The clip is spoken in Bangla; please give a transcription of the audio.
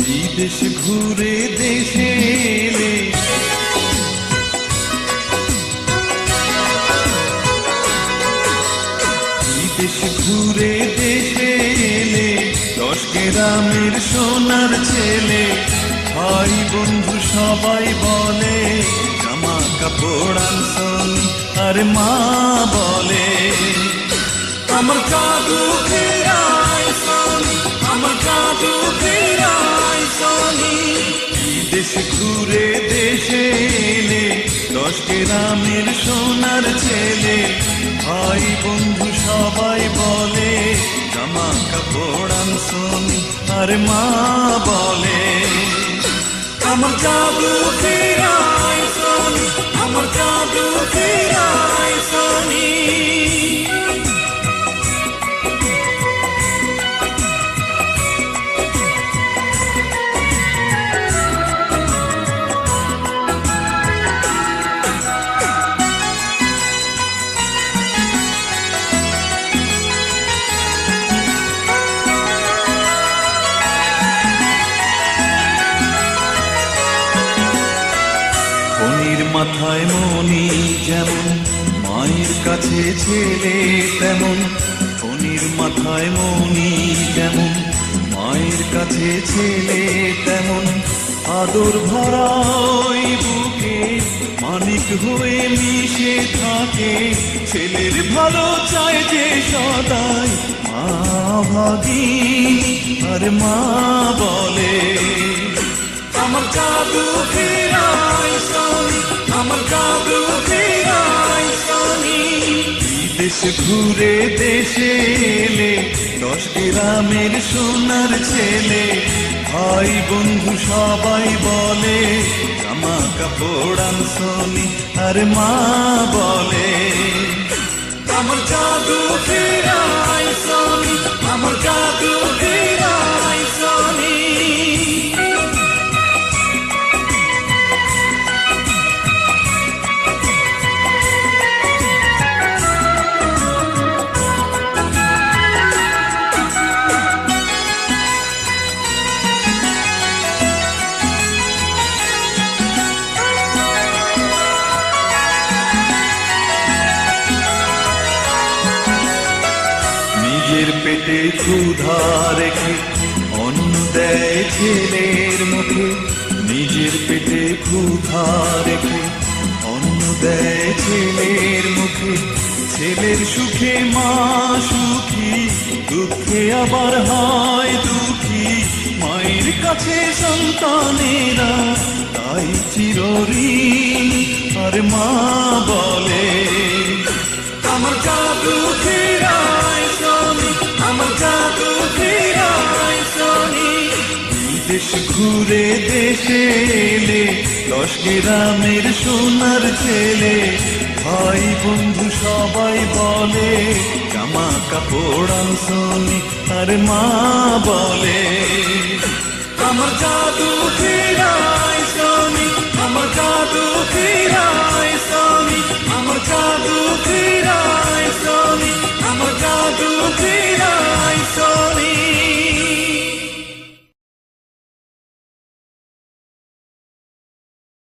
বিদেশ ঘুরে দেশে এলে বিদেশ ঘুরে দেশে এলে 10 গ্রামের সোনার ছেলে ভাই বন্ধু সবাই বলে জামা কাপড় আনছনি আর মা বলে আমার জাদু ফেরাই সনি আমার জাদু ফেরাই সনি বিদেশ ঘুরে দেশে এলে 10 গ্রামের সোনার ছেলে ভাই বন্ধু সবাই বলে জামা কাপড় আনছনি আর মা বলে আমার জাদু ফেরাই সনি আমার জাদু ফেরাই সনি মাথায় মনি যেমন মায়ের কাছে ছেলে তেমন ফণির মাথায় মনি যেমন মায়ের কাছে ছেলে তেমন আদর ভরা ওই বুকে মানিক হয়ে মিশে থাকে ছেলের ভালো চায় যে সদাই মা ভাগিনী আর মা বলে আমার জাদু ফেরাই সনি আমার জাদু ফেরাই সনি বিদেশ ঘুরে দেশে এলে 10 গ্রামের সোনার ছেলে ভাই বন্ধু সবাই বলে জামা কাপড় আনছনি আর মা বলে আমার জাদু ফেরাই সনি আমার জাদু ফেরাই সনি নিজের পেটে ক্ষুধা রেখে অন্ন দেয় ছেলের মুখে নিজের পেটে ক্ষুধা রেখে অন্ন দেয় ছেলের মুখে ছেলের সুখে মা সুখী দুঃখে আবার হয় দুঃখী মায়ের কাছে সন্তানেরা তাই চিরঋণ আর মা বলে আমার জাদু ফেরাই সনি আমার জাদু ফেরাই সনি বিদেশ ঘুরে দেশে এলে 10 গ্রামের সোনার ছেলে ভাই বন্ধু সবাই বলে জামা কাপড় আনছনি আর মা বলে আমার জাদু